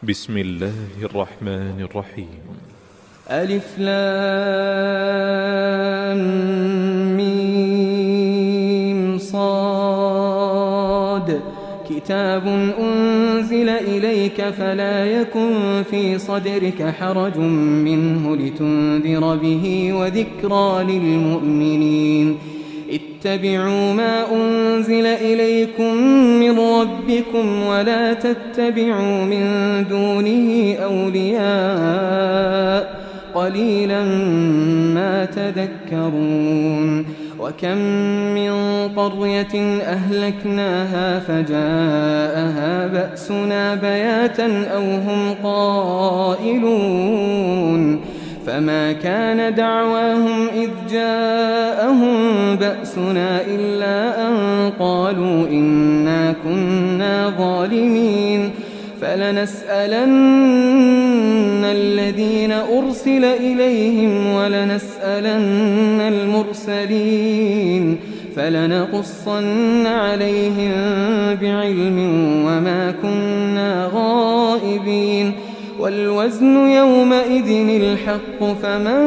بسم الله الرحمن الرحيم. ألف لام ميم صاد كتاب أنزل إليك فلا يكن في صدرك حرج منه لتنذر به وذكرى للمؤمنين. اتبعوا ما أنزل إليكم من ربكم ولا تتبعوا من دونه أولياء قليلا ما تذكرون. وكم من قرية أهلكناها فجاءها بأسنا بياتا أو هم قائلون فما كان دعواهم إذ جاءهم بأسنا إلا أن قالوا إنا كنا ظالمين. فلنسألن الذين أرسل إليهم ولنسألن المرسلين فلنقصن عليهم بعلم وما كنا غائبين. والوزن يومئذ الحق فمن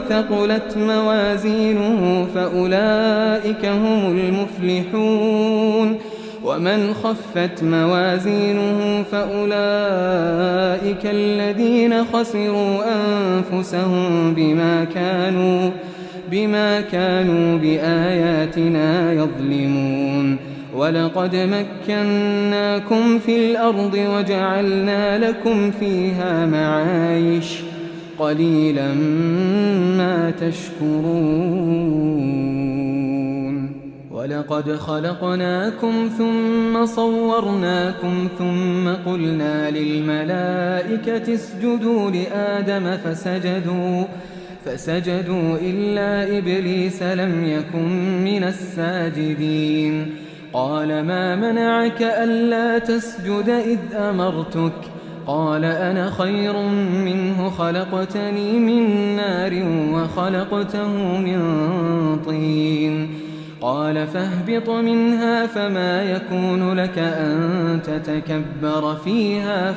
ثقلت موازينه فأولئك هم المفلحون ومن خفت موازينه فأولئك الذين خسروا أنفسهم بما كانوا بآياتنا يظلمون. ولقد مكناكم في الأرض وجعلنا لكم فيها معايش قليلا ما تشكرون. ولقد خلقناكم ثم صورناكم ثم قلنا للملائكة اسجدوا لآدم فسجدوا إلا إبليس لم يكن من الساجدين. قال ما منعك ألا تسجد إذ أمرتك؟ قال أنا خير منه خلقتني من نار وخلقته من طين. قال فاهبط منها فما يكون لك أن تتكبر فيها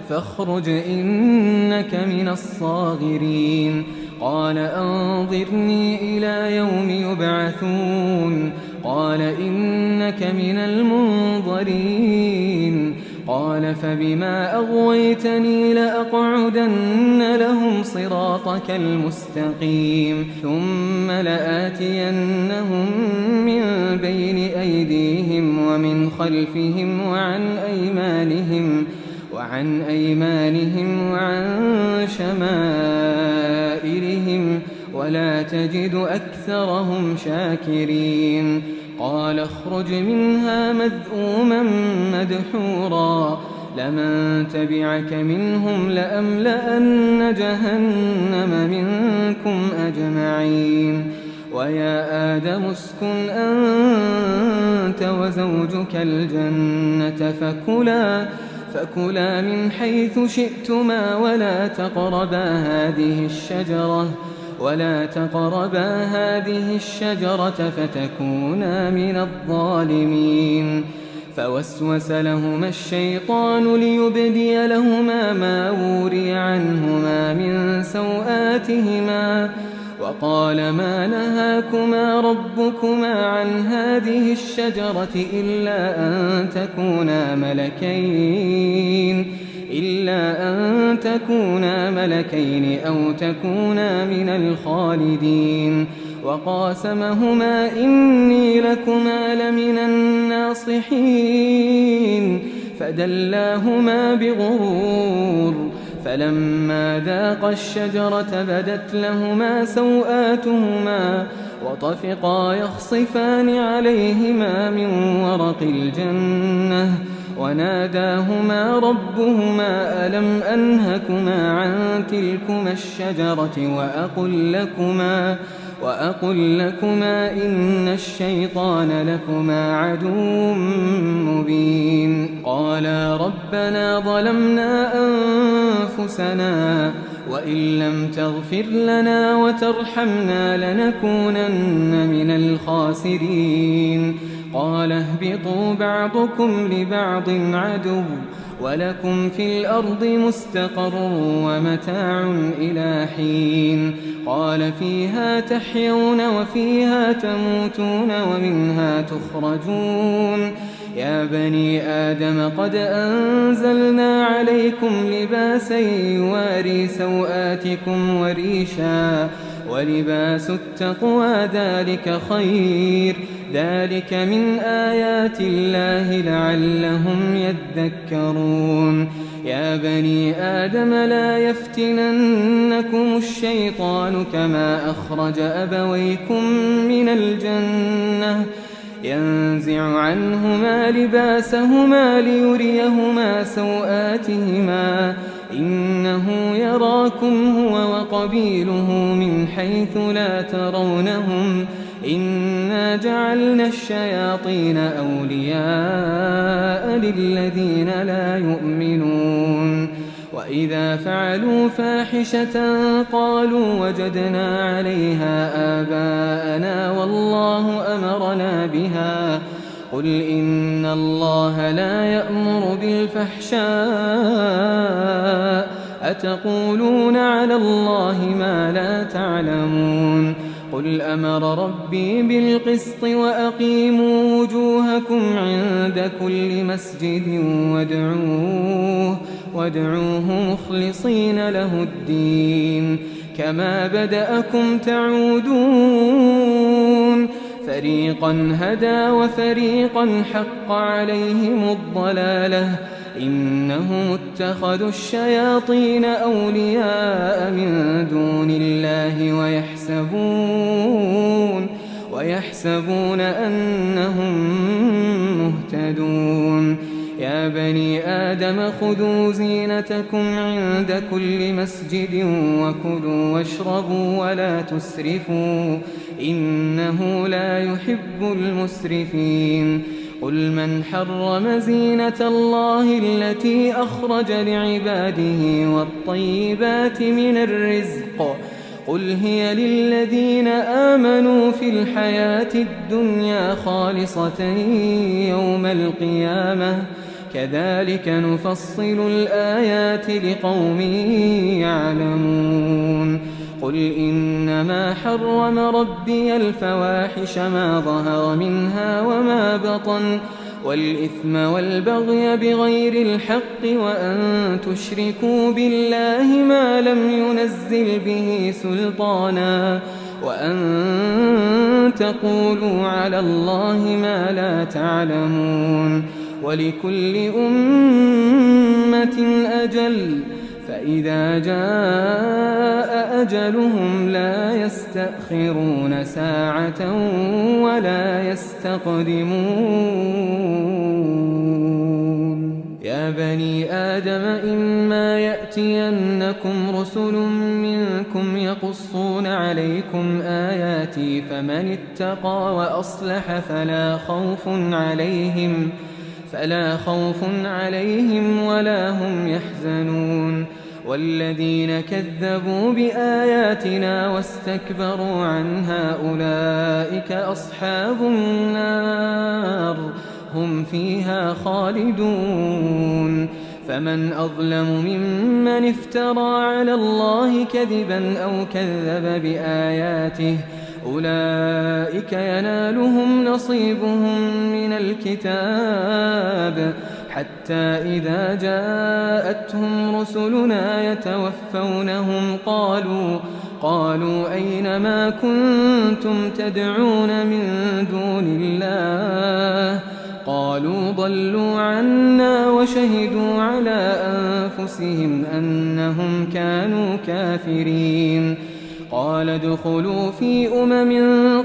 فاخرج إنك من الصاغرين. قال أنظرني إلى يوم يبعثون. قال إنك من المنظرين. قال فبما أغويتني لأقعدن لهم صراطك المستقيم ثم لآتينهم من بين أيديهم ومن خلفهم وعن أيمانهم وعن شمائلهم ولا تجد أكثرهم شاكرين. قال اخرج منها مذءوما مدحورا لمن تبعك منهم لأملأن جهنم منكم أجمعين. ويا آدم اسكن أنت وزوجك الجنة فكلا من حيث شئتما ولا تقربا هذه الشجرة فتكونا من الظالمين. فوسوس لهما الشيطان ليبدي لهما ما وري عنهما من سوآتهما وقال ما نهاكما ربكما عن هذه الشجرة إلا أن تكونا ملكين أو تكونا من الخالدين. وقاسمهما إني لكما لمن الناصحين فدلاهما بغرور. فلما ذاقا الشجرة بدت لهما سوآتهما وطفقا يخصفان عليهما من ورق الجنة وناداهما ربهما ألم أنهكما عن تلكما الشجرة وأقل لكما إن الشيطان لكما عدو مبين. قالا ربنا ظلمنا أنفسنا وإن لم تغفر لنا وترحمنا لنكونن من الخاسرين. قال اهبطوا بعضكم لبعض عدو ولكم في الأرض مستقر ومتاع إلى حين قال فيها تحيون وفيها تموتون ومنها تخرجون يا بني آدم قد أنزلنا عليكم لباسا يواري سوآتكم وريشا ولباس التقوى ذلك خير ذلك من آيات الله لعلهم يذكرون يا بني آدم لا يفتننكم الشيطان كما أخرج أبويكم من الجنة ينزع عنهما لباسهما ليريهما سوآتهما إنه يراكم هو وقبيله من حيث لا ترونهم إنا جعلنا الشياطين أولياء للذين لا يؤمنون وإذا فعلوا فاحشة قالوا وجدنا عليها آباءنا والله أمرنا بها قل إن الله لا يأمر بالفحشاء أتقولون على الله ما لا تعلمون قل أمر ربي بالقسط وأقيموا وجوهكم عند كل مسجد وادعوه مخلصين له الدين كما بدأكم تعودون فريقا هدى وفريقا حق عليهم الضلالة إنهم اتخذوا الشياطين أولياء من دون الله ويحسبون أنهم مهتدون يا بني آدم خذوا زينتكم عند كل مسجد وكلوا واشربوا ولا تسرفوا إنه لا يحب المسرفين قل من حرم زينة الله التي أخرج لعباده والطيبات من الرزق قل هي للذين آمنوا في الحياة الدنيا خالصة يوم القيامة كذلك نفصل الآيات لقوم يعلمون قل إنما حرم ربي الفواحش ما ظهر منها وما بطن والإثم والبغي بغير الحق وأن تشركوا بالله ما لم ينزل به سلطانا وأن تقولوا على الله ما لا تعلمون ولكل أمة أجل فإذا جاء أجلهم لا يستأخرون ساعة ولا يستقدمون يا بني آدم إما يأتينكم رسل منكم يقصون عليكم آياتي فمن اتقى وأصلح فلا خوف عليهم ولا هم يحزنون والذين كذبوا بآياتنا واستكبروا عنها أولئك أصحاب النار هم فيها خالدون فمن أظلم ممن افترى على الله كذبا أو كذب بآياته أولئك ينالهم نصيبهم من الكتاب حتى إذا جاءتهم رسلنا يتوفونهم قالوا أين ما كنتم تدعون من دون الله قالوا ضلوا عنا وشهدوا على أنفسهم أنهم كانوا كافرين قال ادخلوا في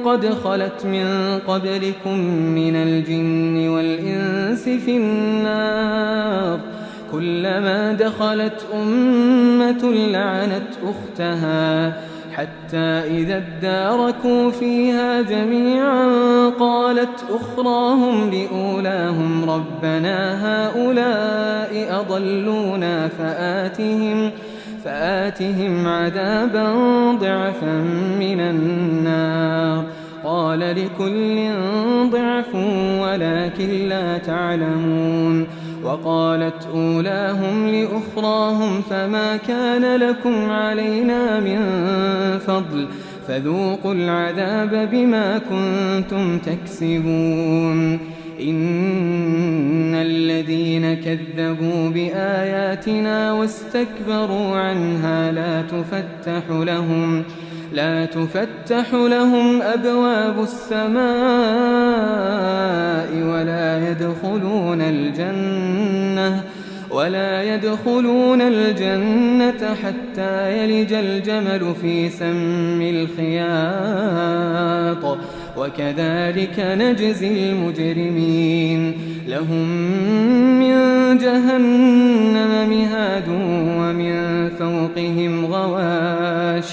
قد خلت من قبلكم من الجن والإنس في النار كلما دخلت أمة لعنت أختها حتى إذا اداركوا فيها جميعا قالت أخراهم لأولاهم ربنا هؤلاء أضلونا فآتهم عذابا ضعفا من النار قال لكل ضعف ولكن لا تعلمون وقالت أولاهم لأخراهم فما كان لكم علينا من فضل فذوقوا العذاب بما كنتم تكسبون إن الذين كذبوا بآياتنا واستكبروا عنها لا تفتح لهم أبواب السماء ولا يدخلون الجنة حتى يلج الجمل في سم الخياط وكذلك نجزي المجرمين لهم من جهنم مهاد ومن فوقهم غواش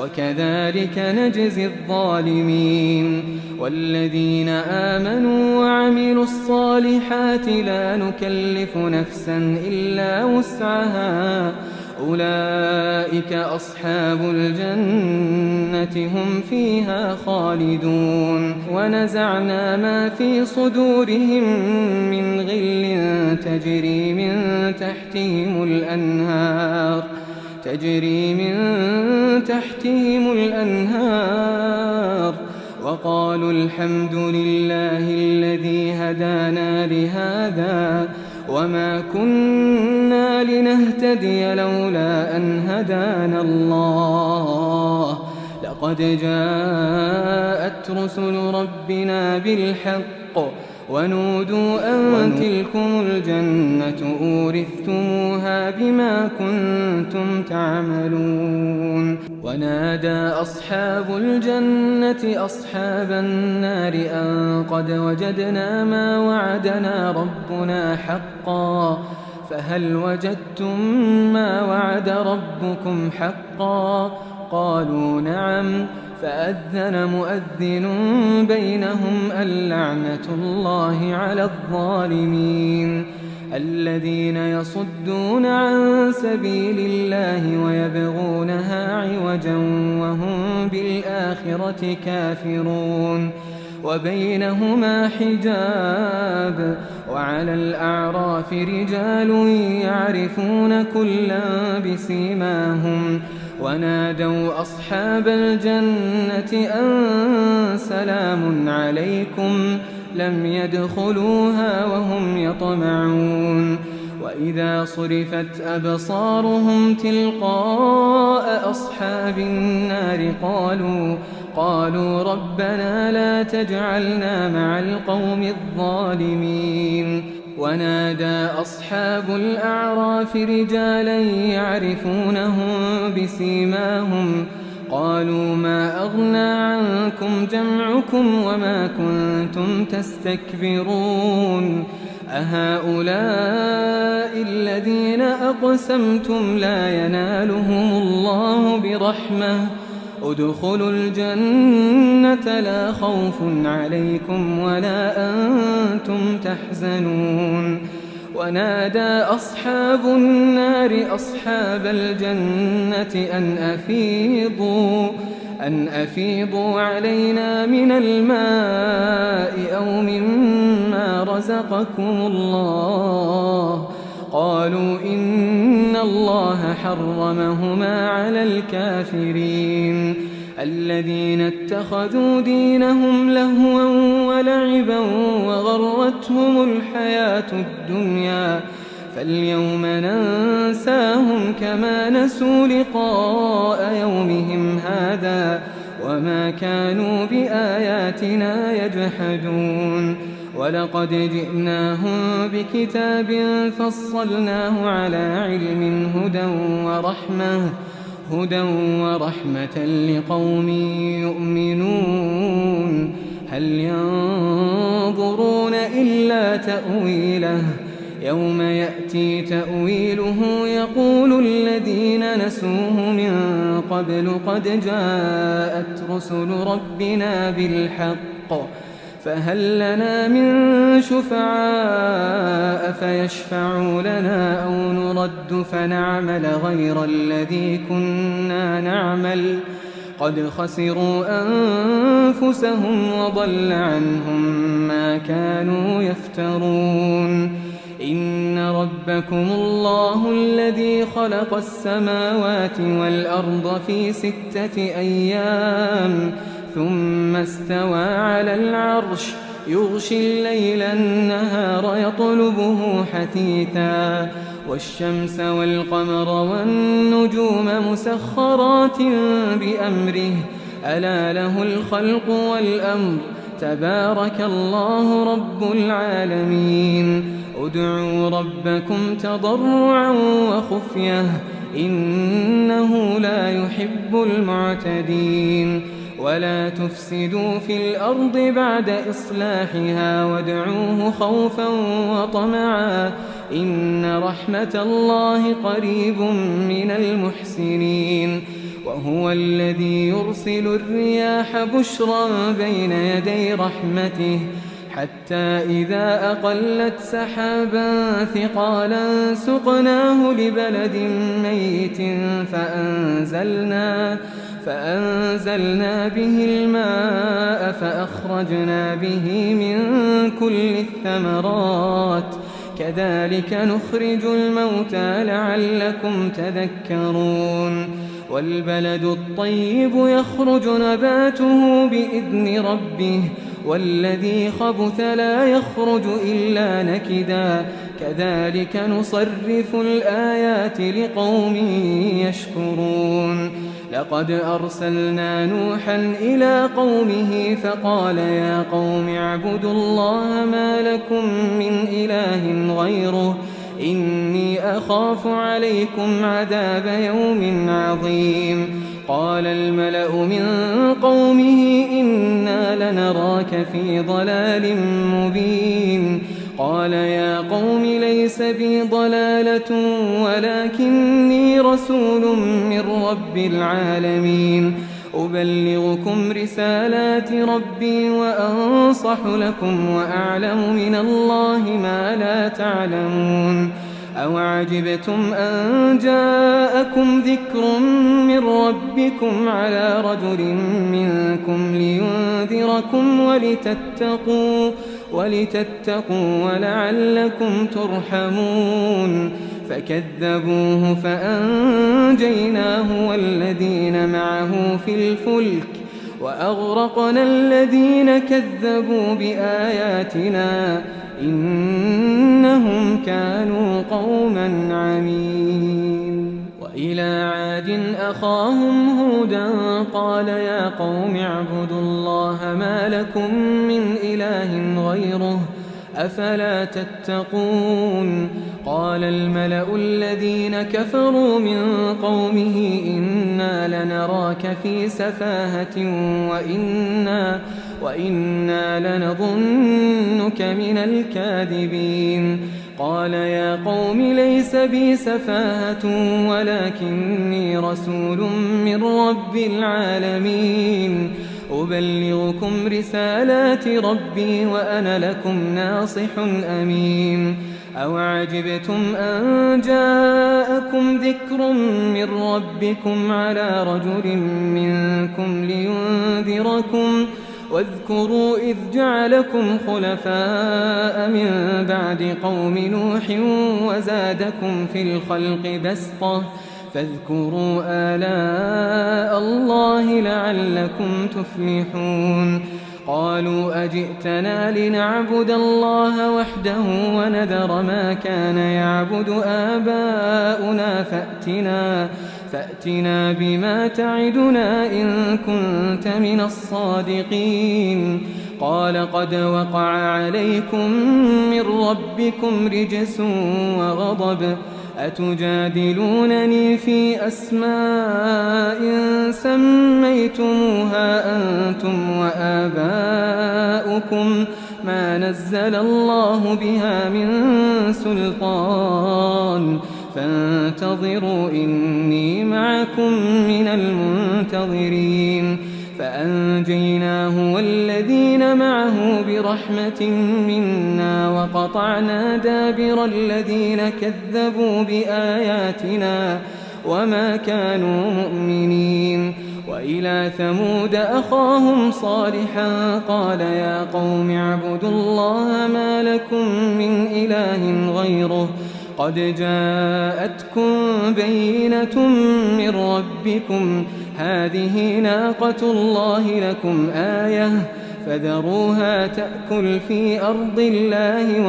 وكذلك نجزي الظالمين والذين آمنوا وعملوا الصالحات لا نكلف نفسا إلا وسعها أولئك أصحاب الجنة هم فيها خالدون ونزعنا ما في صدورهم من غل تجري من تحتهم الأنهار وقالوا الحمد لله الذي هدانا لهذا وما كنا لنهتدي لولا أن هدانا الله لقد جاءت رسل ربنا بالحق ونودوا أن تلكم الجنة أورثتموها بما كنتم تعملون ونادى أصحاب الجنة أصحاب النار أن قد وجدنا ما وعدنا ربنا حقا فهل وجدتم ما وعد ربكم حقا قالوا نعم فأذن مؤذن بينهم اللعنة الله على الظالمين الذين يصدون عن سبيل الله ويبغونها عوجا وهم بالآخرة كافرون وبينهما حجاب وعلى الأعراف رجال يعرفون كلا بسيماهم ونادوا أصحاب الجنة أن سلام عليكم لم يدخلوها وهم يطمعون وإذا صرفت أبصارهم تلقاء أصحاب النار قالوا ربنا لا تجعلنا مع القوم الظالمين ونادى أصحاب الأعراف رجالا يعرفونهم بسيماهم قالوا ما أغنى عنكم جمعكم وما كنتم تستكبرون أهؤلاء الذين أقسمتم لا ينالهم الله برحمة ادخلوا الجنة لا خوف عليكم ولا أنتم تحزنون ونادى أصحاب النار أصحاب الجنة أن أفيضوا علينا من الماء أو مما رزقكم الله قالوا إن الله حرمهما على الكافرين الذين اتخذوا دينهم لهوا ولعبا وغرتهم الحياة الدنيا فاليوم ننساهم كما نسوا لقاء يومهم هذا وما كانوا بآياتنا يجحدون ولقد جئناهم بكتاب فصلناه على علم هدى ورحمة لقوم يؤمنون هل ينظرون إلا تأويله يوم يأتي تأويله يقول الذين نسوه من قبل قد جاءت رسل ربنا بالحق فهل لنا من شفعاء فيشفعوا لنا أو نرد فنعمل غير الذي كنا نعمل قد خسروا أنفسهم وضل عنهم ما كانوا يفترون إن ربكم الله الذي خلق السماوات والأرض في 6 أيام ثم استوى على العرش يغشي الليل النهار يطلبه حثيثا والشمس والقمر والنجوم مسخرات بأمره ألا له الخلق والأمر تبارك الله رب العالمين ادعوا ربكم تضرعا وخفية إنه لا يحب المعتدين ولا تفسدوا في الأرض بعد إصلاحها وادعوه خوفا وطمعا إن رحمة الله قريب من المحسنين وهو الذي يرسل الرياح بشرا بين يدي رحمته حتى إذا أقلت سحابا ثقالا سقناه لبلد ميت فأنزلنا به الماء فأخرجنا به من كل الثمرات كذلك نخرج الموتى لعلكم تذكرون والبلد الطيب يخرج نباته بإذن ربه والذي خبث لا يخرج إلا نكدا كذلك نصرف الآيات لقوم يشكرون لقد أرسلنا نوحا إلى قومه فقال يا قوم اعبدوا الله ما لكم من إله غيره إني أخاف عليكم عذاب يوم عظيم قال الملأ من قومه إنا لنراك في ضلال مبين قال يا قوم ليس بي ضلالة ولكني رسول من رب العالمين أبلغكم رسالات ربي وأنصح لكم وأعلم من الله ما لا تعلمون أوعجبتم أن جاءكم ذكر من ربكم على رجل منكم لينذركم ولتتقوا ولعلكم ترحمون فكذبوه فأنجيناه والذين معه في الفلك وأغرقنا الذين كذبوا بآياتنا إنهم كانوا قوما عمين وإلى عاد أخاهم هودا قال يا قوم اعبدوا الله ما لكم من إله غيره أفلا تتقون قال الملأ الذين كفروا من قومه إنا لنراك في سفاهة وإنا لنظنك من الكاذبين قال يا قوم ليس بي سفاهة ولكني رسول من رب العالمين أبلغكم رسالات ربي وأنا لكم ناصح أمين أوعجبتم أن جاءكم ذكر من ربكم على رجل منكم لينذركم واذكروا إذ جعلكم خلفاء من بعد قوم نوح وزادكم في الخلق بسطة فاذكروا آلاء الله لعلكم تفلحون قالوا أجئتنا لنعبد الله وحده ونذر ما كان يعبد آباؤنا فأتنا بما تعدنا إن كنت من الصادقين قال قد وقع عليكم من ربكم رجس وغضب أتجادلونني في أسماء سميتموها أنتم وآباؤكم ما نزل الله بها من سلطان فانتظروا إني معكم من المنتظرين فأنجيناه والذين معه برحمة منا وقطعنا دابر الذين كذبوا بآياتنا وما كانوا مؤمنين وإلى ثمود أخاهم صالحا قال يا قوم اعبدوا الله ما لكم من إله غيره قد جاءتكم بينة من ربكم هذه ناقة الله لكم آية فذروها تأكل في أرض الله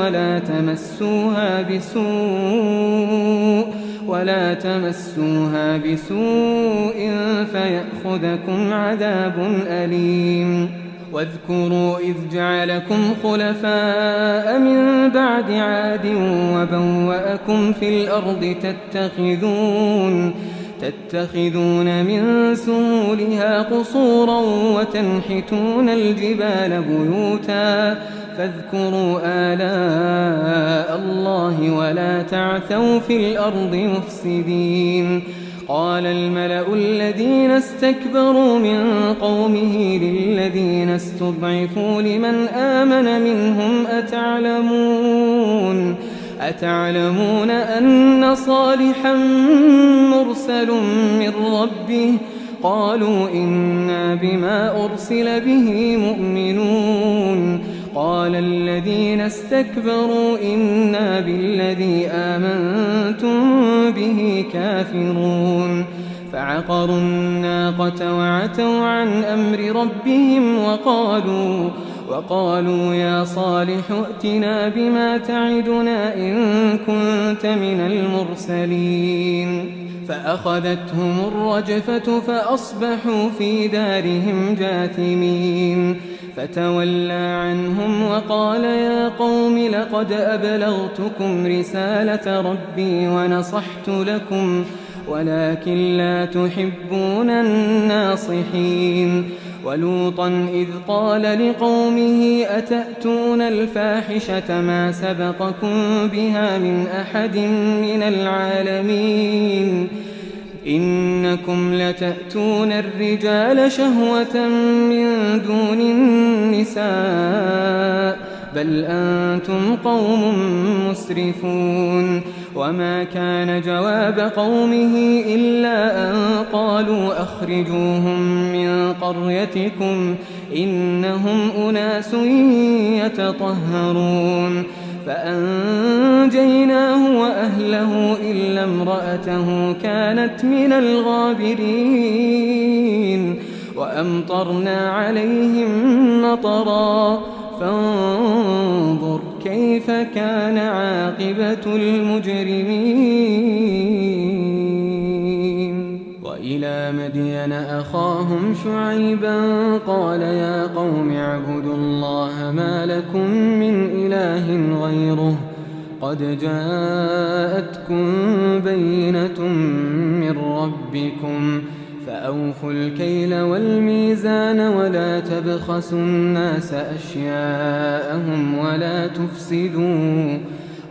ولا تمسوها بسوء فيأخذكم عذاب أليم واذكروا إذ جعلكم خلفاء من بعد عاد وبوأكم في الأرض تتخذون من سهولها قصورا وتنحتون الجبال بيوتا فاذكروا آلاء الله ولا تعثوا في الأرض مفسدين قال الملأ الذين استكبروا من قومه للذين استضعفوا لمن آمن منهم أتعلمون أن صالحا مرسل من ربه قالوا إنا بما أرسل به مؤمنون قال الذين استكبروا إنا بالذي آمنتم به كافرون فعقروا الناقة وعتوا عن أمر ربهم وقالوا يا صالح ائتنا بما تعدنا إن كنت من المرسلين فأخذتهم الرجفة فأصبحوا في دارهم جاثمين فتولى عنهم وقال يا قوم لقد أبلغتكم رسالة ربي ونصحت لكم ولكن لا تحبون الناصحين ولوطا إذ قال لقومه أتأتون الفاحشة ما سبقكم بها من أحد من العالمين إنكم لتأتون الرجال شهوة من دون النساء بل أنتم قوم مسرفون وما كان جواب قومه إلا أن قالوا أخرجوهم من قريتكم إنهم أناس يتطهرون فأنجيناه وأهله إلا امرأته كانت من الغابرين وأمطرنا عليهم مطرا فانظر كيف كان عاقبة المجرمين وإلى مدين أخاهم شعيبا قال يا قوم اعبدوا الله ما لكم من إله غيره قد جاءتكم بينة من ربكم فأوفوا الكيل والميزان ولا تبخسوا الناس أشياءهم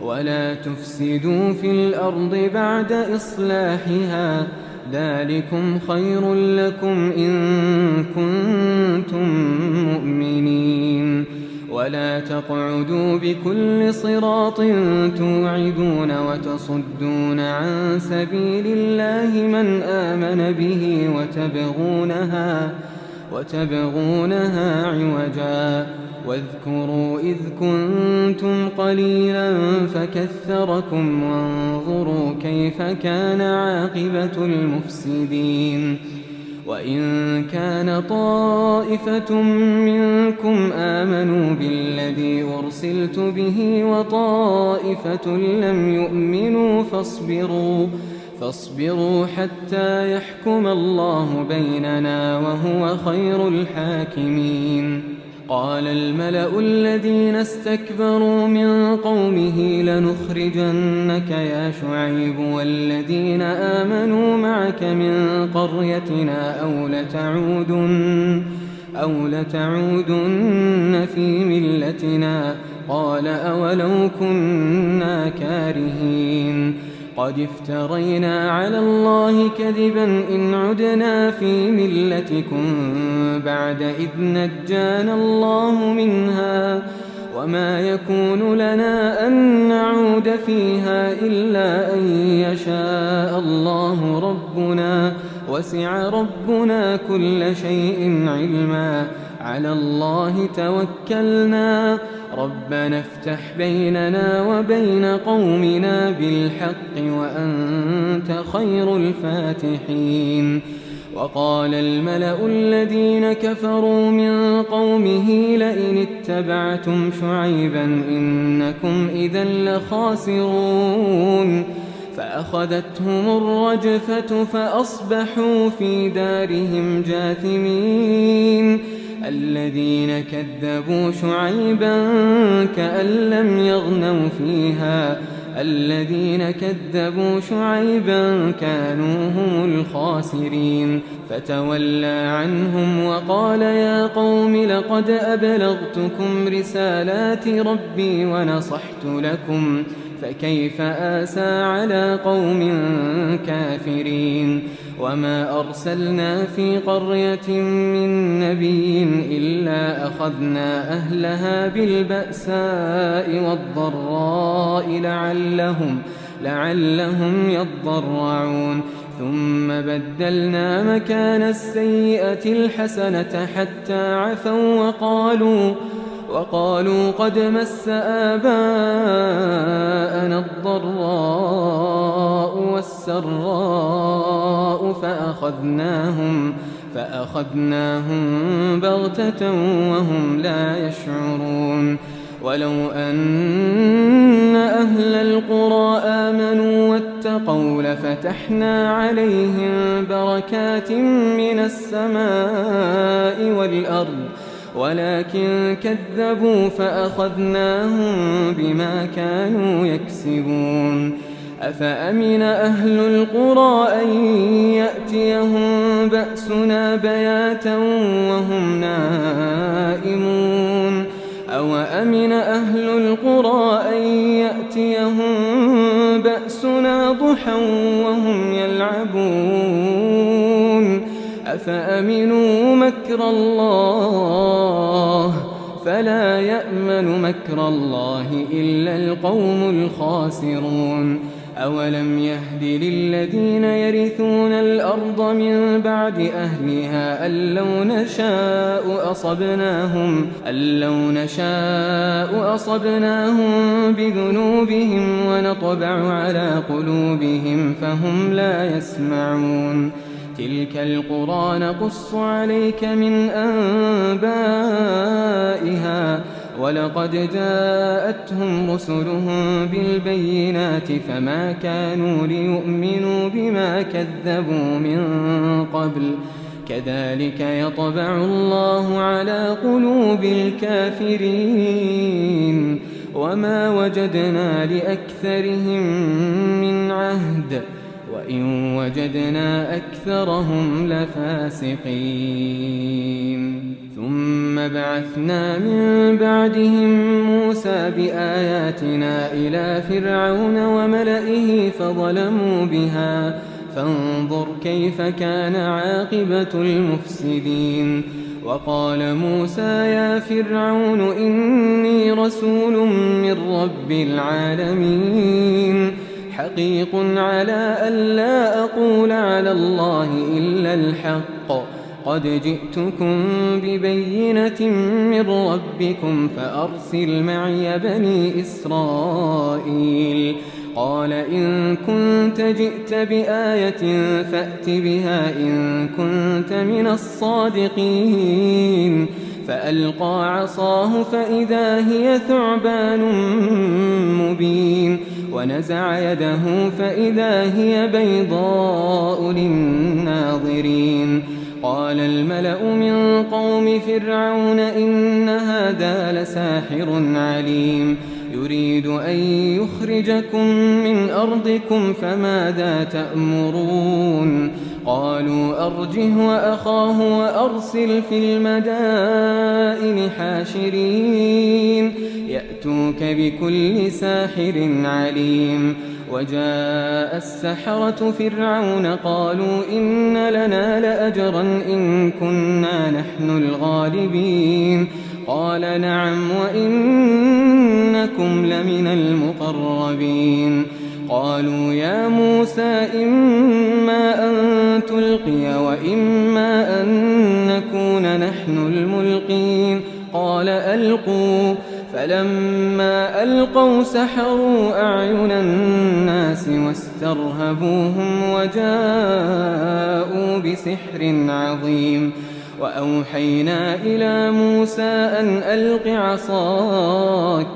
ولا تفسدوا في الأرض بعد إصلاحها ذلكم خير لكم إن كنتم مؤمنين ولا تقعدوا بكل صراط توعدون وتصدون عن سبيل الله من آمن به وتبغونها عوجا واذكروا إذ كنتم قليلا فكثركم وانظروا كيف كان عاقبة المفسدين وإن كان طائفة منكم آمنوا بالذي أرسلت به وطائفة لم يؤمنوا فاصبروا حتى يحكم الله بيننا وهو خير الحاكمين قال الملأ الذين استكبروا من قومه لنخرجنك يا شعيب والذين آمنوا معك من قريتنا أو لتعودن في ملتنا قال أولو كنا كارهين قد افترينا على الله كذبا إن عدنا في ملتكم بعد إذ نجانا الله منها وما يكون لنا أن نعود فيها إلا أن يشاء الله ربنا وسع ربنا كل شيء علما على الله توكلنا ربنا افتح بيننا وبين قومنا بالحق وأنت خير الفاتحين. وقال الملأ الذين كفروا من قومه لئن اتبعتم شعيبا إنكم إذا لخاسرون فأخذتهم الرجفة فأصبحوا في دارهم جاثمين. الذين كذبوا شعيبا كأن لم يغنوا فيها الذين كذبوا شعيبا كانوا هم الخاسرين فتولى عنهم وقال يا قوم لقد أبلغتكم رسالات ربي ونصحت لكم فكيف آسى على قوم كافرين. وما أرسلنا في قرية من نبي إلا أخذنا أهلها بالبأساء والضراء لعلهم يضرعون ثم بدلنا مكان السيئة الحسنة حتى عفوا وقالوا قد مس آباءنا الضراء والسراء فأخذناهم بغتة وهم لا يشعرون. ولو أن أهل القرى آمنوا واتقوا لفتحنا عليهم بركات من السماء والأرض ولكن كذبوا فأخذناهم بما كانوا يكسبون. أفأمن أهل القرى أن يأتيهم بأسنا بياتا وهم نائمون أو أمن أهل القرى أن يأتيهم بأسنا ضحى وهم يلعبون أفأمنوا مكر الله فلا يأمن مكر الله إلا القوم الخاسرون. أولم يهد للذين يرثون الأرض من بعد أهلها أن لو نشاء أصبناهم بذنوبهم ونطبع على قلوبهم فهم لا يسمعون. تلك القرى نقص عليك من أنبائها ولقد جاءتهم رسلهم بالبينات فما كانوا ليؤمنوا بما كذبوا من قبل كذلك يطبع الله على قلوب الكافرين وما وجدنا لأكثرهم من عهد وإن وجدنا أكثرهم لفاسقين. ثم بعثنا من بعدهم موسى بآياتنا إلى فرعون وملئه فظلموا بها فانظر كيف كان عاقبة المفسدين. وقال موسى يا فرعون إني رسول من رب العالمين حقيق على ألا أقول على الله إلا الحق قد جئتكم ببينة من ربكم فأرسل معي بني إسرائيل. قال إن كنت جئت بآية فأت بها إن كنت من الصادقين. فألقى عصاه فإذا هي ثعبان مبين ونزع يده فإذا هي بيضاء للناظرين. قال الملأ من قوم فرعون إن هذا لساحر عليم يريد أن يخرجكم من أرضكم فماذا تأمرون. قالوا أرجه وأخاه وأرسل في المدائن حاشرين يأتوك بكل ساحر عليم. وجاء السحرة فرعون قالوا إن لنا لأجرا إن كنا نحن الغالبين. قال نعم وإنكم لمن المقربين. قالوا يا موسى إما أن تلقي وإما أن نكون نحن الملقين قال ألقوا فلما ألقوا سحروا أعين الناس واسترهبوهم وجاءوا بسحر عظيم وأوحينا إلى موسى أن ألق عصاك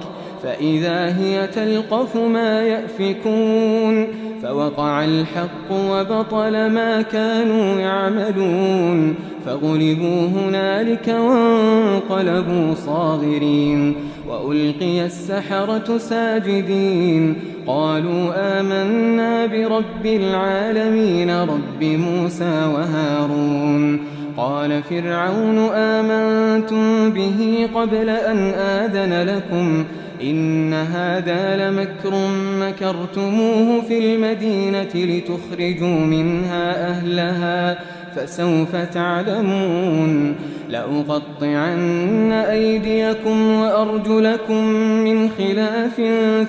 فإذا هي تلقف ما يأفكون فوقع الحق وبطل ما كانوا يعملون فغلبوا هنالك وانقلبوا صاغرين وألقي السحرة ساجدين قالوا آمنا برب العالمين رب موسى وهارون قال فرعون آمنتم به قبل أن آذن لكم إن هذا لمكر مكرتموه في المدينة لتخرجوا منها أهلها فسوف تعلمون لأقطعن أيديكم وأرجلكم من خلاف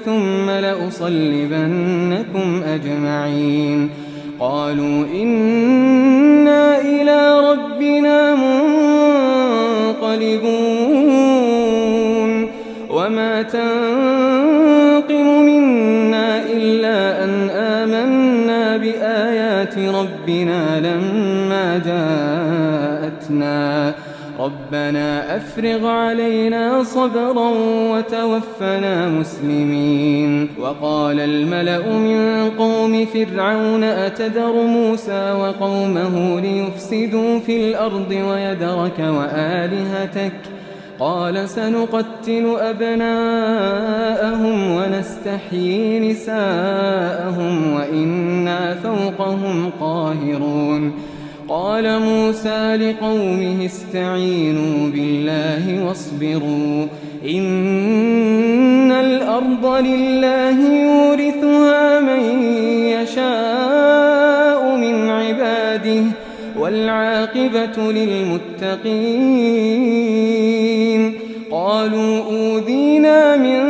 ثم لأصلبنكم أجمعين قالوا إنا إلى ربنا منقلبون وما تنقم منا إلا أن آمنا بآيات ربنا لما جاءتنا ربنا أفرغ علينا صبرا وتوفنا مسلمين وقال الملأ من قوم فرعون أتذر موسى وقومه ليفسدوا في الأرض ويذرك وآلهتك قال سنقتل أبناءهم ونستحيي نساءهم وإنا فوقهم قاهرون قال موسى لقومه استعينوا بالله واصبروا إن الأرض لله يورثها من يشاء من عباده والعاقبة للمتقين قالوا أوذينا من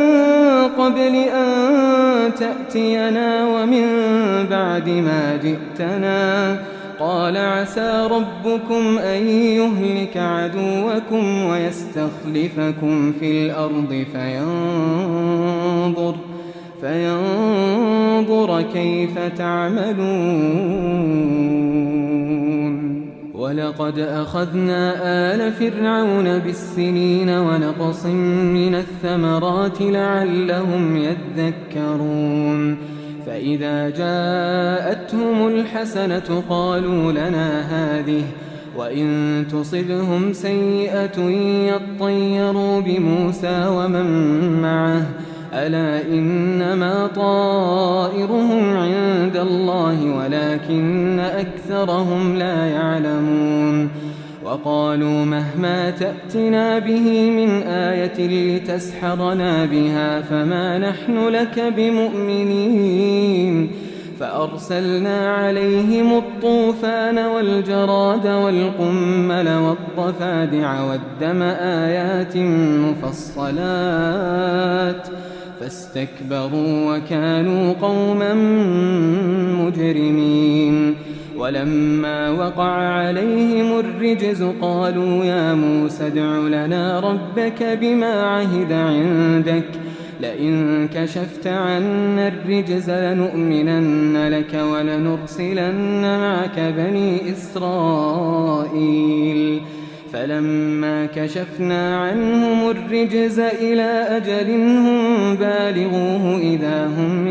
قبل أن تأتينا ومن بعد ما جئتنا قال عسى ربكم أن يهلك عدوكم ويستخلفكم في الأرض فينظر كيف تعملون ولقد أخذنا آل فرعون بالسنين ونقص من الثمرات لعلهم يذكرون فإذا جاءتهم الحسنة قالوا لنا هذه وإن تصبهم سيئة يطيروا بموسى ومن معه ألا إنما طائرهم عند الله ولكن أكثرهم لا يعلمون وقالوا مهما تأتنا به من آية لتسحرنا بها فما نحن لك بمؤمنين فأرسلنا عليهم الطوفان والجراد والقمل والضفادع والدم آيات مفصلات فاستكبروا وكانوا قوما مجرمين ولما وقع عليهم الرجز قالوا يا موسى ادع لنا ربك بما عهد عندك لئن كشفت عنا الرجز لنؤمنن لك ولنرسلن معك بني إسرائيل فلما كشفنا عنهم الرجز إلى أجل هم بالغوه إذا هم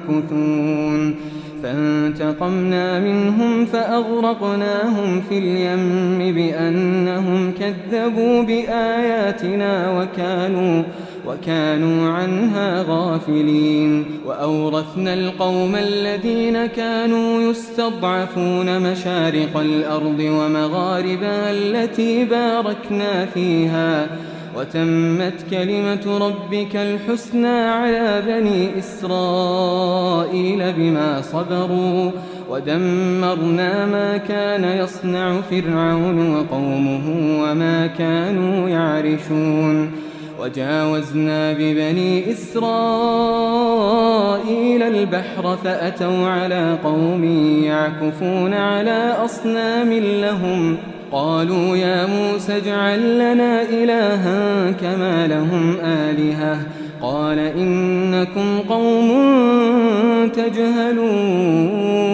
ينكثون فانتقمنا منهم فأغرقناهم في اليم بأنهم كذبوا بآياتنا وكانوا عنها غافلين وأورثنا القوم الذين كانوا يستضعفون مشارق الأرض ومغاربها التي باركنا فيها وتمت كلمة ربك الحسنى على بني إسرائيل بما صبروا ودمرنا ما كان يصنع فرعون وقومه وما كانوا يعرشون وجاوزنا ببني إسرائيل البحر فأتوا على قوم يعكفون على أصنام لهم قالوا يا موسى اجعل لنا إلها كما لهم آلهة قال إنكم قوم تجهلون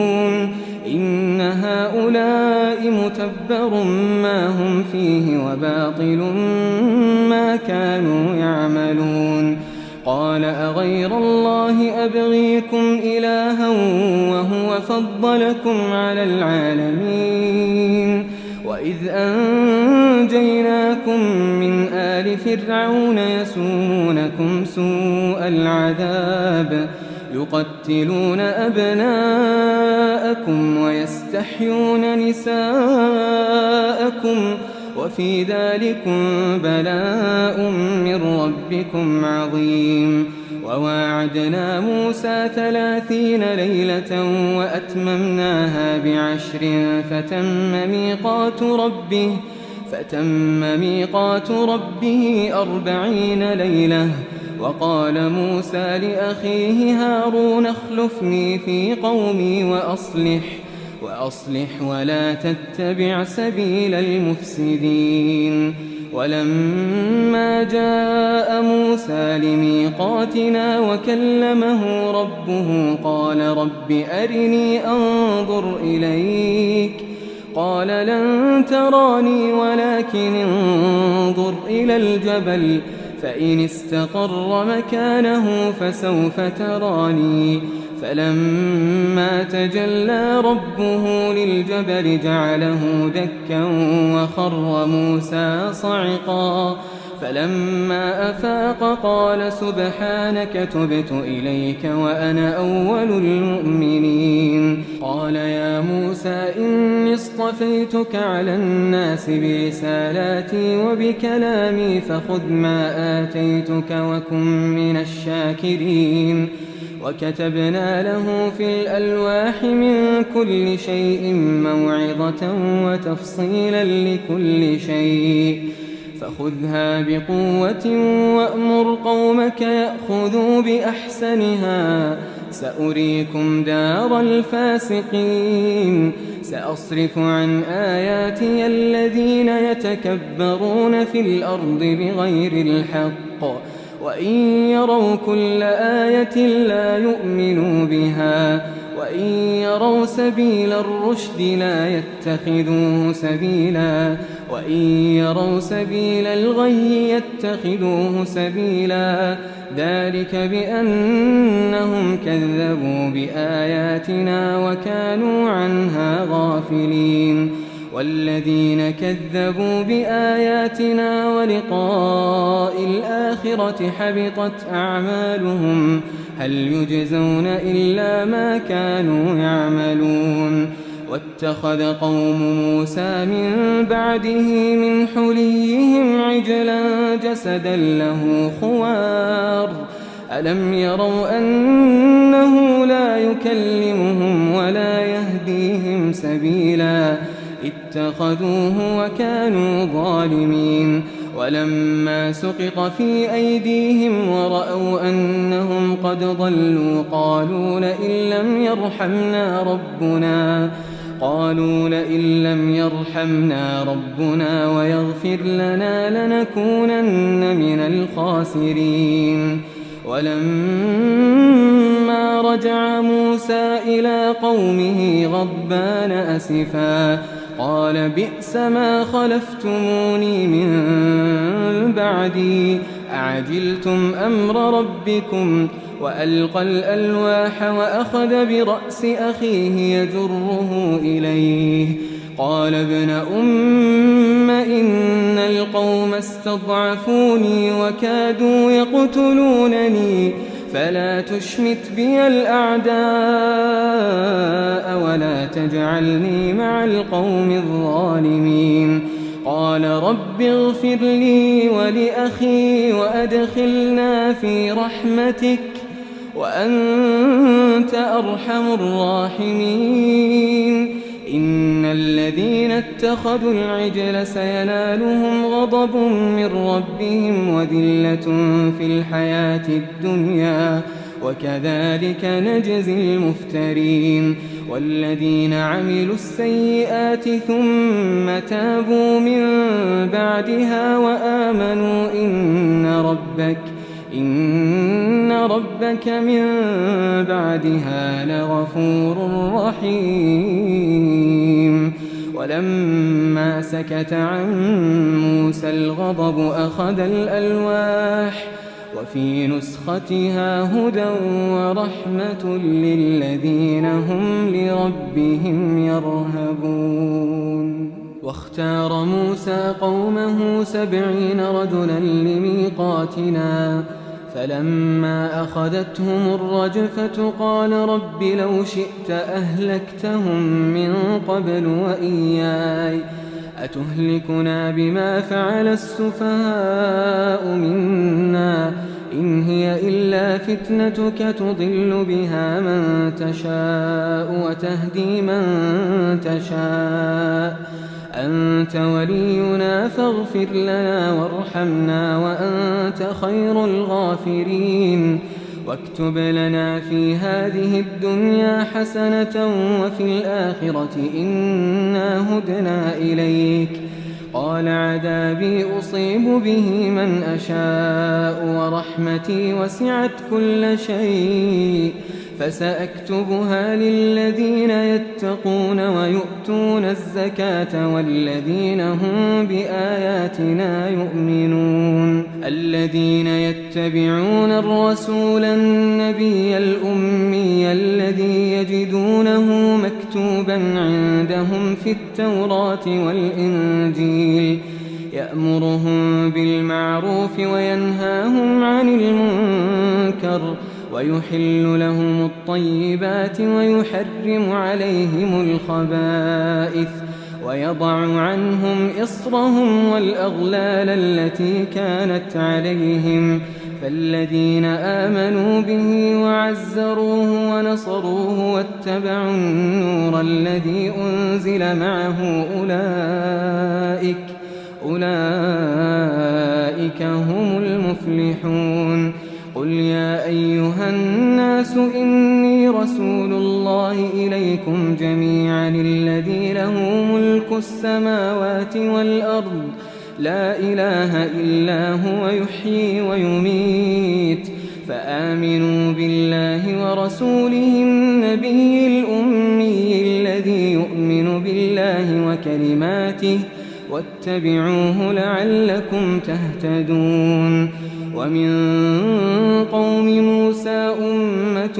إن هؤلاء متبر ما هم فيه وباطل ما كانوا يعملون قال أغير الله أبغيكم إلها وهو فضلكم على العالمين وإذ أنجيناكم من آل فرعون يسومونكم سوء العذاب يقتلون أبناءكم ويستحيون نساءكم وفي ذلكم بلاء من ربكم عظيم وواعدنا موسى 30 ليلة وأتممناها ب10 فتم ميقات ربه 40 ليلة وقال موسى لأخيه هارون اخلفني في قومي وأصلح ولا تتبع سبيل المفسدين ولما جاء موسى لميقاتنا وكلمه ربه قال رب أرني أنظر إليك قال لن تراني ولكن انظر إلى الجبل فإن استقر مكانه فسوف تراني فلما تجلى ربه للجبل جعله دكا وخر موسى صعقا فلما أفاق قال سبحانك تبت إليك وأنا أول المؤمنين قال يا موسى إني اصطفيتك على الناس برسالاتي وبكلامي فخذ ما آتيتك وكن من الشاكرين وكتبنا له في الألواح من كل شيء موعظة وتفصيلا لكل شيء فخذها بقوة وأمر قومك يأخذوا بأحسنها سأريكم دار الفاسقين سأصرف عن آياتي الذين يتكبرون في الأرض بغير الحق وإن يروا كل آية لا يؤمنوا بها وإن يروا سبيل الرشد لا يتخذوه سبيلا وإن يروا سبيل الغي يتخذوه سبيلا ذلك بأنهم كذبوا بآياتنا وكانوا عنها غافلين والذين كذبوا بآياتنا ولقاء الآخرة حبطت أعمالهم هل يجزون إلا ما كانوا يعملون واتخذ قوم موسى من بعده من حليهم عجلا جسدا له خوار ألم يروا أنه لا يكلمهم ولا يهديهم سبيلا اتخذوه وكانوا ظالمين ولما سقط في أيديهم ورأوا أنهم قد ضلوا قالوا لئن لم يرحمنا ربنا ويغفر لنا لنكونن من الخاسرين ولما رجع موسى إلى قومه غضبان أسفا قال بئس ما خلفتموني من بعدي أعجلتم أمر ربكم وألقى الألواح وأخذ برأس أخيه يجره إليه قال ابن أم إن القوم استضعفوني وكادوا يقتلونني فلا تشمت بي الأعداء ولا تجعلني مع القوم الظالمين قال رب اغفر لي ولأخي وأدخلنا في رحمتك وأنت أرحم الراحمين إن الذين اتخذوا العجل سينالهم غضب من ربهم وذلة في الحياة الدنيا وكذلك نجزي المفترين والذين عملوا السيئات ثم تابوا من بعدها وآمنوا إن ربك من بعدها لغفور رحيم ولما سكت عن موسى الغضب أخذ الألواح وفي نسختها هدى ورحمة للذين هم لربهم يرهبون واختار موسى قومه 70 رجلا لميقاتنا فلما أخذتهم الرجفة قال رب لو شئت أهلكتهم من قبل وإياي أتهلكنا بما فعل السفهاء منا إن هي إلا فتنتك تضل بها من تشاء وتهدي من تشاء أنت ولينا فاغفر لنا وارحمنا وأنت خير الغافرين واكتب لنا في هذه الدنيا حسنة وفي الآخرة إنا هدنا إليك قال عذابي أصيب به من أشاء ورحمتي وسعت كل شيء فسأكتبها للذين يتقون ويؤتون الزكاة والذين هم بآياتنا يؤمنون الذين يتبعون الرسول النبي الأمي الذي يجدونه مكتوبا عندهم في التوراة والإنجيل يأمرهم بالمعروف وينهاهم عن المنكر ويحل لهم الطيبات ويحرم عليهم الخبائث ويضع عنهم إصرهم والأغلال التي كانت عليهم فالذين آمنوا به وعزروه ونصروه واتبعوا النور الذي أنزل معه أولئك هم المفلحون قل يا أيها الناس إني رسول الله إليكم جميعا الذي له ملك السماوات والأرض لا إله إلا هو يحيي ويميت فآمنوا بالله ورسوله النبي الأمي الذي يؤمن بالله وكلماته واتبعوه لعلكم تهتدون ومن قوم موسى أمة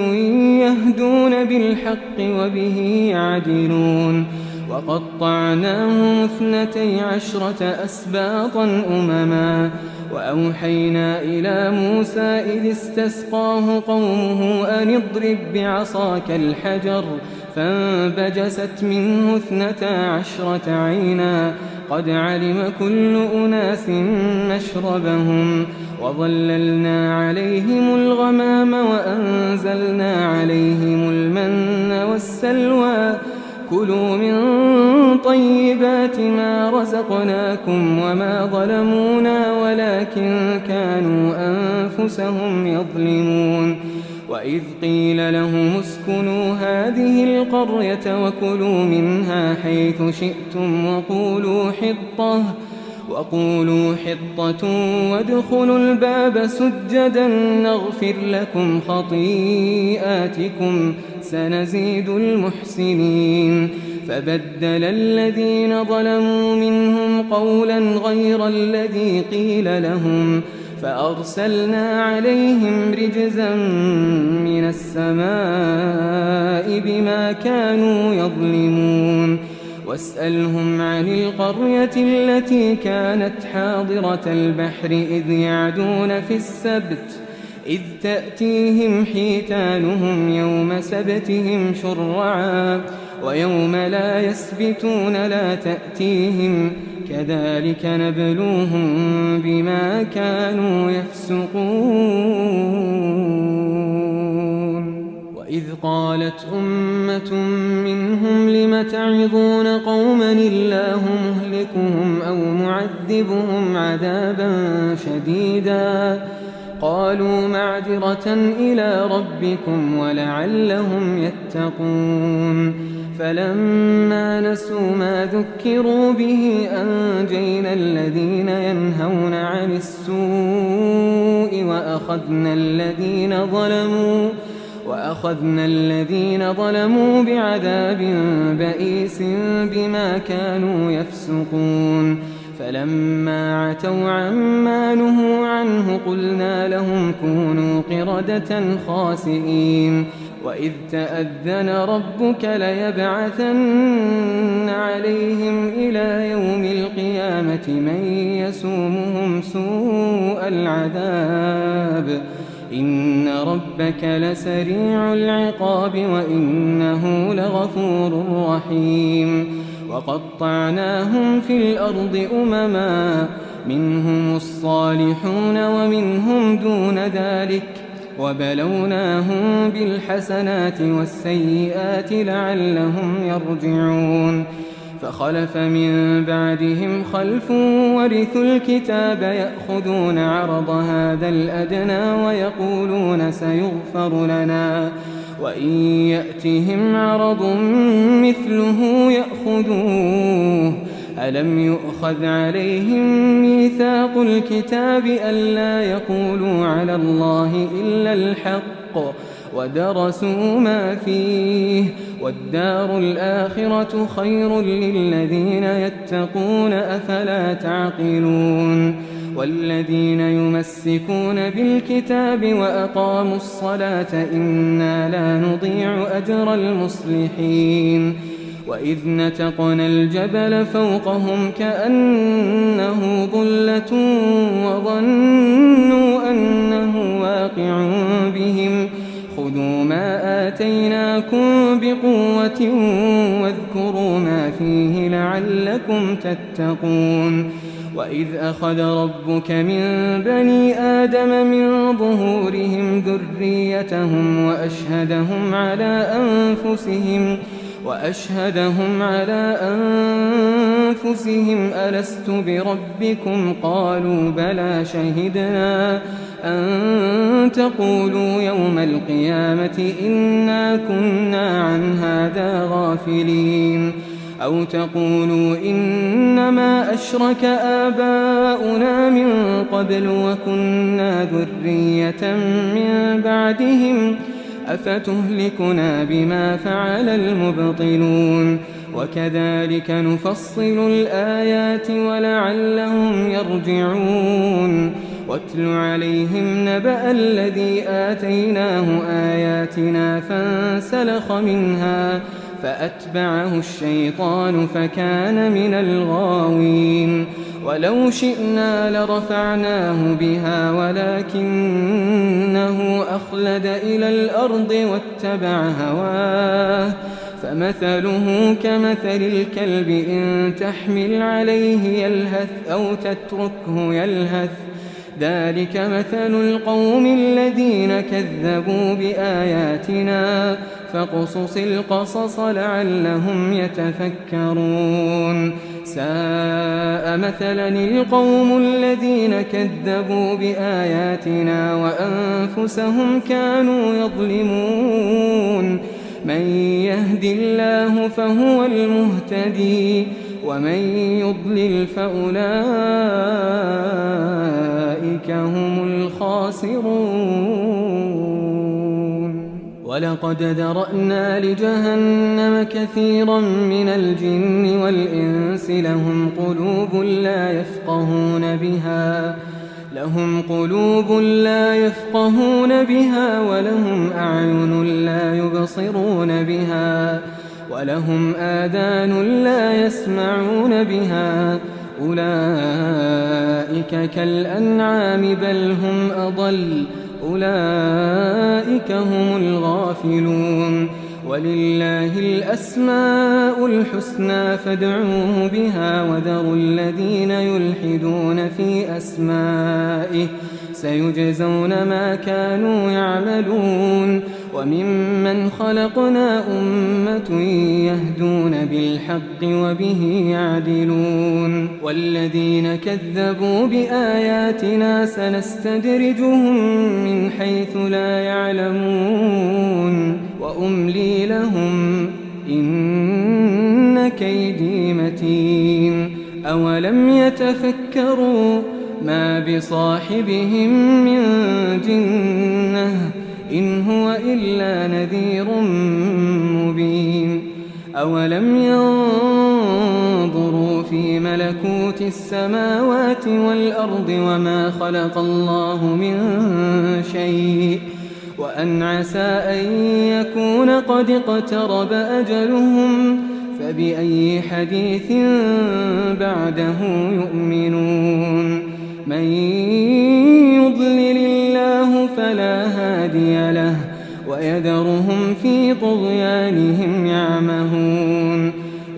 يهدون بالحق وبه يعدلون وقطعناهم 12 أسباطا أمما وأوحينا إلى موسى إذ استسقاه قومه أن اضرب بعصاك الحجر فانبجست منه 12 عينا قد علم كل أناس مشربهم وظللنا عليهم الغمام وأنزلنا عليهم المن والسلوى كلوا من طيبات ما رزقناكم وما ظلمونا ولكن كانوا أنفسهم يظلمون وإذ قيل لهم اسكنوا هذه القرية وكلوا منها حيث شئتم وقولوا حطة وادخلوا الباب سجدا نغفر لكم خطيئاتكم سنزيد المحسنين فبدل الذين ظلموا منهم قولا غير الذي قيل لهم فأرسلنا عليهم رجزا من السماء بما كانوا يظلمون واسألهم عن القرية التي كانت حاضرة البحر إذ يعدون في السبت إذ تأتيهم حيتانهم يوم سبتهم شرعا ويوم لا يسبتون لا تأتيهم كذلك نبلوهم بما كانوا يفسقون إذ قالت أمة منهم لم تعظون قوما الله مهلكهم أو معذبهم عذابا شديدا قالوا معذرة إلى ربكم ولعلهم يتقون فلما نسوا ما ذكروا به أنجينا الذين ينهون عن السوء وأخذنا الذين ظلموا بعذاب بئيس بما كانوا يفسقون فلما عتوا عما نهوا عنه قلنا لهم كونوا قردة خاسئين وإذ تأذن ربك ليبعثن عليهم إلى يوم القيامة من يسومهم سوء العذاب إن ربك لسريع العقاب وإنه لغفور رحيم وقطعناهم في الأرض أمما منهم الصالحون ومنهم دون ذلك وبلوناهم بالحسنات والسيئات لعلهم يرجعون فخلف من بعدهم خلف ورثوا الكتاب يأخذون عرض هذا الأدنى ويقولون سيغفر لنا وإن يأتهم عرض مثله يأخذوه ألم يؤخذ عليهم ميثاق الكتاب ألا يقولوا على الله إلا الحق ودرسوا ما فيه والدار الآخرة خير للذين يتقون أفلا تعقلون والذين يمسكون بالكتاب وأقاموا الصلاة إنا لا نضيع أجر المصلحين وإذ نتقنا الجبل فوقهم كأنه ظلة وظنوا أنه واقع بهم خذوا ما آتيناكم بقوة واذكروا ما فيه لعلكم تتقون وإذ أخذ ربك من بني آدم من ظهورهم ذريتهم وأشهدهم على أنفسهم ألست بربكم قالوا بلى شهدنا أن تقولوا يوم القيامة إنا كنا عن هذا غافلين أو تقولوا إنما أشرك آباؤنا من قبل وكنا ذرية من بعدهم أفتهلكنا بما فعل المبطلون وكذلك نفصل الآيات ولعلهم يرجعون واتل عليهم نبأ الذي آتيناه آياتنا فانسلخ منها فأتبعه الشيطان فكان من الغاوين ولو شئنا لرفعناه بها ولكنه أخلد إلى الأرض واتبع هواه فمثله كمثل الكلب إن تحمل عليه يلهث أو تتركه يلهث ذلك مثل القوم الذين كذبوا بآياتنا فاقصص القصص لعلهم يتفكرون ساء مثلا القوم الذين كذبوا بآياتنا وأنفسهم كانوا يظلمون من يهد الله فهو المهتدي ومن يضلل فأولئك هم الخاسرون ولقد ذرأنا لجهنم كثيرا من الجن والإنس لهم قلوب لا يفقهون بها ولهم أعين لا يبصرون بها ولهم آذان لا يسمعون بها أولئك كالأنعام بل هم أضل أولئك هم الغافلون ولله الأسماء الحسنى فادعوه بها وذروا الذين يلحدون في أسمائه سيجزون ما كانوا يعملون وممن خلقنا أمة يهدون بالحق وبه يعدلون والذين كذبوا بآياتنا سنستدرجهم من حيث لا يعلمون وأملي لهم إن كيدي متين أولم يتفكروا ما بصاحبهم من جنة إن هو إلا نذير مبين أولم ينظروا في ملكوت السماوات والأرض وما خلق الله من شيء وأن عسى أن يكون قد اقترب أجلهم فبأي حديث بعده يؤمنون من يضلل الله فلا هادي له ويذرهم في طغيانهم يعمهون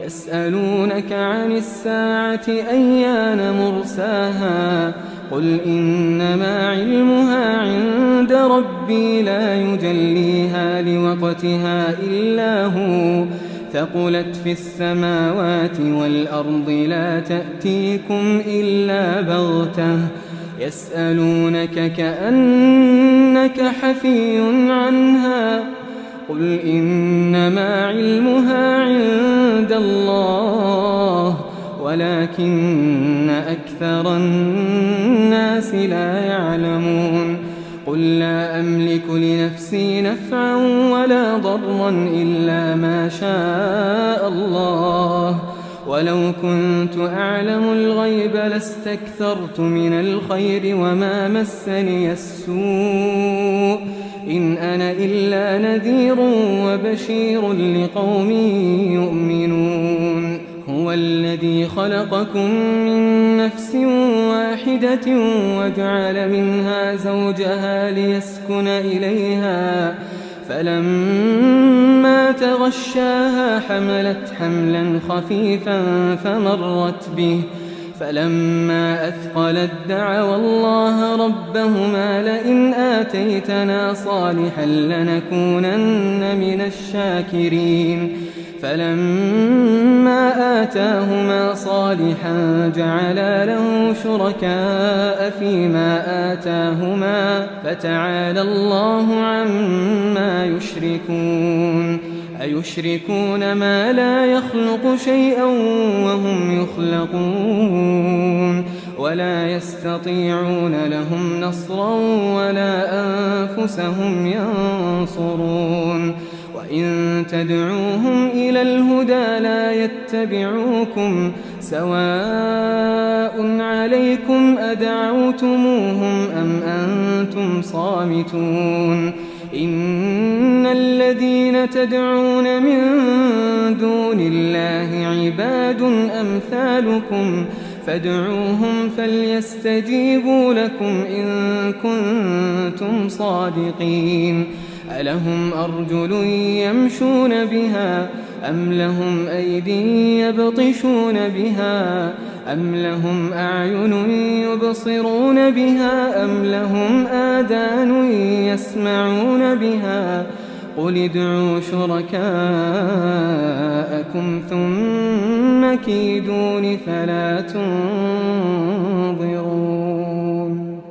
يسألونك عن الساعة أيان مرساها قل إنما علمها عند ربي لا يجليها لوقتها إلا هو ثقلت في السماوات والأرض لا تأتيكم إلا بغتة يسألونك كأنك حفي عنها قل إنما علمها عند الله ولكن أكثر الناس لا يعلمون قل لا أملك لنفسي نفعا ولا ضرا إلا ما شاء الله ولو كنت أعلم الغيب لاستكثرت من الخير وما مسني السوء إن أنا إلا نذير وبشير لقوم يؤمنون هو الذي خلقكم من نفس واحدة وجعل منها زوجها ليسكن إليها فلما تغشاها حملت حملا خفيفا فمرت به فلما أثقلت دعوا الله ربهما لئن آتيتنا صالحا لنكونن من الشاكرين فلما آتاهما صالحا جعلا له شركاء فيما آتاهما فتعالى الله عما يشركون أيشركون ما لا يخلق شيئا وهم يخلقون ولا يستطيعون لهم نصرا ولا أنفسهم ينصرون وإن تدعوهم إلى الهدى لا يتبعوكم سواء عليكم أدعوتموهم أم أنتم صامتون إن الذين تدعون من دون الله عباد أمثالكم فادعوهم فليستجيبوا لكم إن كنتم صادقين ألهم أرجل يمشون بها أم لهم أيدي يبطشون بها أم لهم أعين يبصرون بها أم لهم آذان يسمعون بها قل ادعوا شركاءكم ثم كيدون فلا تنظرون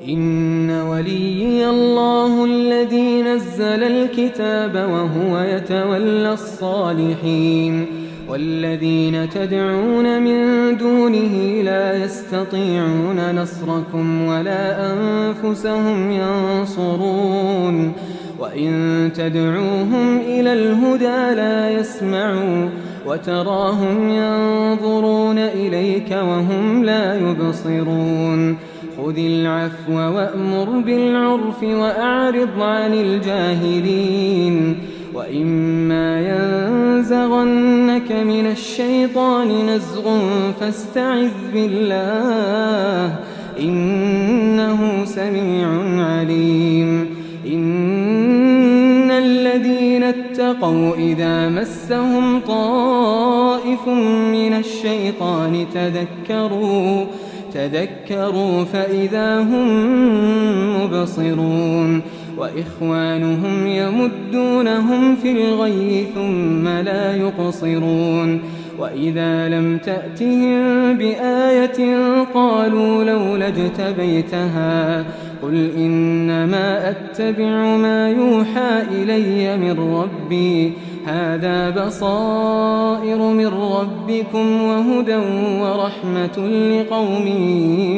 إن وليي الله الذي نزل الكتاب وهو يتولى الصالحين والذين تدعون من دونه لا يستطيعون نصركم ولا أنفسهم ينصرون وإن تدعوهم إلى الهدى لا يسمعوا وتراهم ينظرون إليك وهم لا يبصرون خذ العفو وأمر بالعرف وأعرض عن الجاهلين وإما ينزغنك من الشيطان نزغ فاستعذ بالله إنه سميع عليم إن الذين اتقوا إذا مسهم طائف من الشيطان تذكروا فإذا هم مبصرون وإخوانهم يمدونهم في الغي ثم لا يقصرون وإذا لم تأتهم بآية قالوا لولا اجتبيتها قل إنما أتبع ما يوحى إلي من ربي هذا بصائر من ربكم وهدى ورحمة لقوم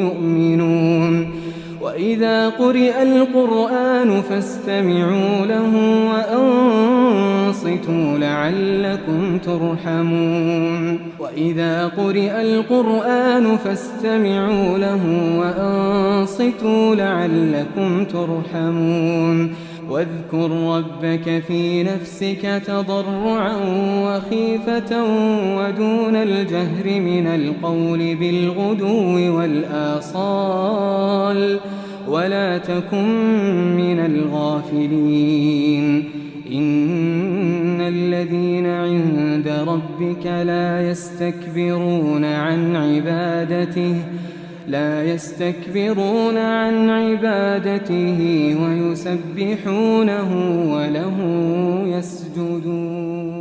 يؤمنون وإذا قرئ القرآن فاستمعوا له وأنصتوا لعلكم ترحمون وإذا قرئ القرآن فاستمعوا له وأنصتوا لعلكم ترحمون واذكر ربك في نفسك تضرعا وخيفة ودون الجهر من القول بالغدو والآصال ولا تكن من الغافلين إن الذين عند ربك لا يستكبرون عن عبادته ويسبحونه وله يسجدون.